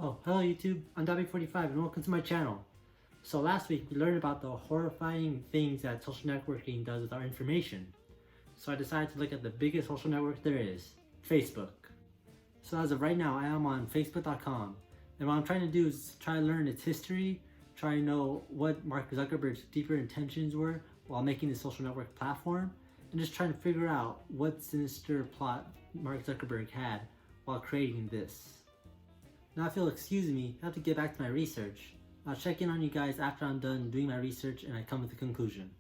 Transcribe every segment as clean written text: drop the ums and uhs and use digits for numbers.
Oh, hello YouTube, I'm Dapie45 and welcome to my channel. So last week we learned about the horrifying things that social networking does with our information. So I decided to look at the biggest social network there is, Facebook. So as of right now, I am on Facebook.com, and what I'm trying to do is try to learn its history, try to know what Mark Zuckerberg's deeper intentions were while making the social network platform, and just trying to figure out what sinister plot Mark Zuckerberg had while creating this. Now if you'll excuse me, I have to get back to my research. I'll check in on you guys after I'm done doing my research and I come with a conclusion.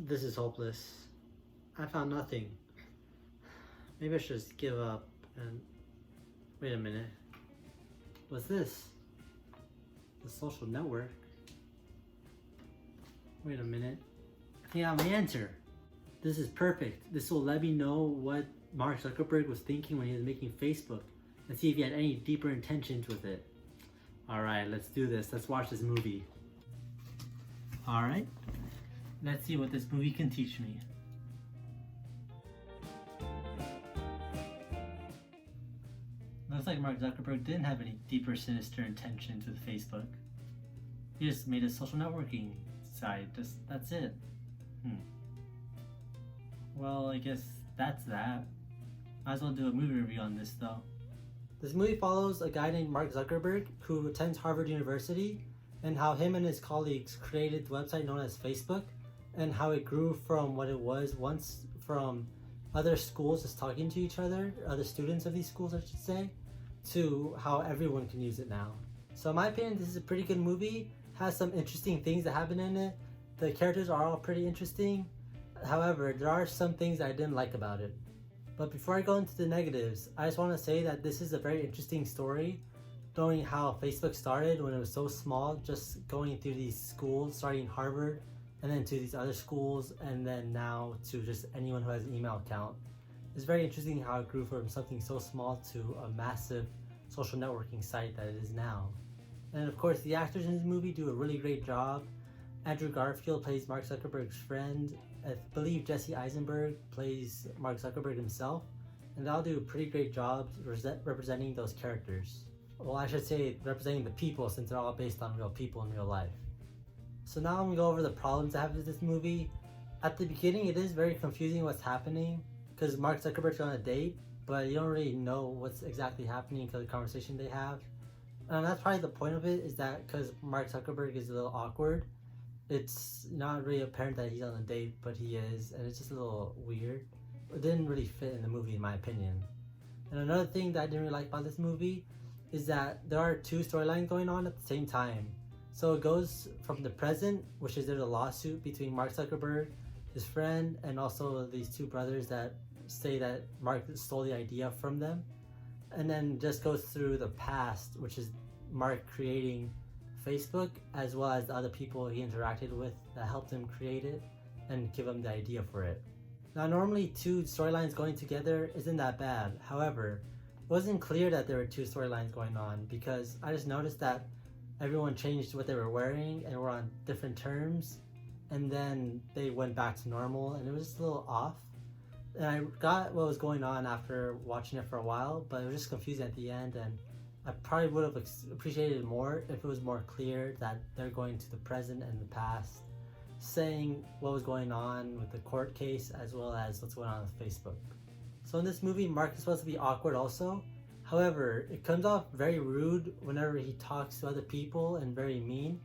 This is hopeless. I found nothing. Maybe I should just give up and... Wait a minute. What's this? The social network? Wait a minute. I think I have my answer. This is perfect. This will let me know what Mark Zuckerberg was thinking when he was making Facebook and see if he had any deeper intentions with it. Alright, let's do this. Let's watch this movie. Alright. Let's see what this movie can teach me. Looks like Mark Zuckerberg didn't have any deeper sinister intentions with Facebook. He just made a social networking site. That's it. Well, I guess that's that. Might as well do a movie review on this though. This movie follows a guy named Mark Zuckerberg who attends Harvard University, and how him and his colleagues created the website known as Facebook, and how it grew from what it was once from other schools just talking to each other, other students of these schools I should say, to how everyone can use it now. So in my opinion, this is a pretty good movie, has some interesting things that happen in it. The characters are all pretty interesting. However, there are some things that I didn't like about it. But before I go into the negatives, I just want to say that this is a very interesting story, knowing how Facebook started when it was so small, just going through these schools, starting Harvard, and then to these other schools, and then now to just anyone who has an email account. It's very interesting how it grew from something so small to a massive social networking site that it is now. And of course, the actors in this movie do a really great job. Andrew Garfield plays Mark Zuckerberg's friend. I believe Jesse Eisenberg plays Mark Zuckerberg himself. And they all do a pretty great job representing those characters. Well, I should say representing the people, since they're all based on real people in real life. So now I'm going to go over the problems I have with this movie. At the beginning, it is very confusing what's happening, because Mark Zuckerberg's on a date, but you don't really know what's exactly happening because of the conversation they have. And that's probably the point of it, is that because Mark Zuckerberg is a little awkward, it's not really apparent that he's on a date, but he is, and it's just a little weird. It didn't really fit in the movie in my opinion. And another thing that I didn't really like about this movie is that there are two storylines going on at the same time. So it goes from the present, which is there's a lawsuit between Mark Zuckerberg, his friend, and also these two brothers that say that Mark stole the idea from them. And then just goes through the past, which is Mark creating Facebook, as well as the other people he interacted with that helped him create it and give him the idea for it. Now normally two storylines going together isn't that bad. However, it wasn't clear that there were two storylines going on, because I just noticed that everyone changed what they were wearing and were on different terms, and then they went back to normal, and it was just a little off. And I got what was going on after watching it for a while, but it was just confusing at the end, and I probably would have appreciated it more if it was more clear that they're going to the present and the past, saying what was going on with the court case as well as what's going on with Facebook. So in this movie, Mark is supposed to be awkward also. However, it comes off very rude whenever he talks to other people and very mean.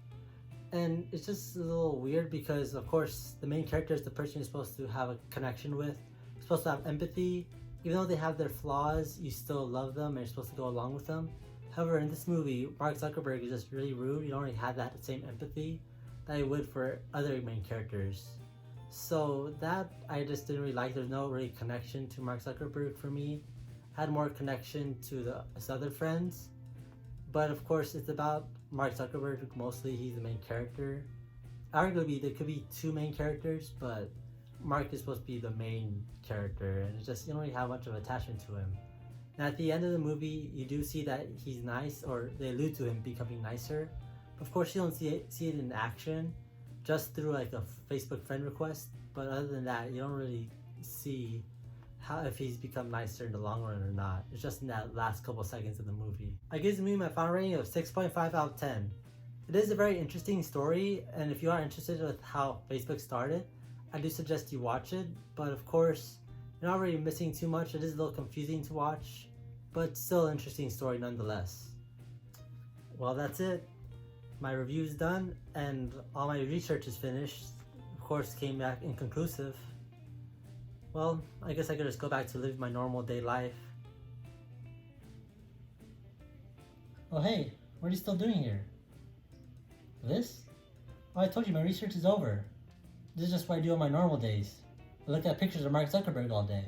And it's just a little weird because, of course, the main character is the person you're supposed to have a connection with supposed to have empathy. Even though they have their flaws, you still love them and you're supposed to go along with them. However, in this movie, Mark Zuckerberg is just really rude. You don't really have that same empathy that you would for other main characters. So that I just didn't really like. There's no really connection to Mark Zuckerberg for me. I had more connection to his other friends. But of course, it's about Mark Zuckerberg mostly. He's the main character. Arguably, there could be two main characters, but Mark is supposed to be the main character, and it's just you don't really have much of attachment to him. And at the end of the movie, you do see that he's nice, or they allude to him becoming nicer. Of course, you don't see it in action, just through like a Facebook friend request. But other than that, you don't really see how if he's become nicer in the long run or not. It's just in that last couple seconds of the movie. I give the movie my final rating of 6.5 out of 10. It is a very interesting story, and if you are interested with how Facebook started, I do suggest you watch it. But of course, you're not really missing too much. It is a little confusing to watch, but still an interesting story nonetheless. Well, that's it. My review is done, and all my research is finished. Of course, came back inconclusive. Well, I guess I could just go back to live my normal day life. Oh hey, what are you still doing here? This? Oh, I told you my research is over. This is just what I do on my normal days. I look at pictures of Mark Zuckerberg all day.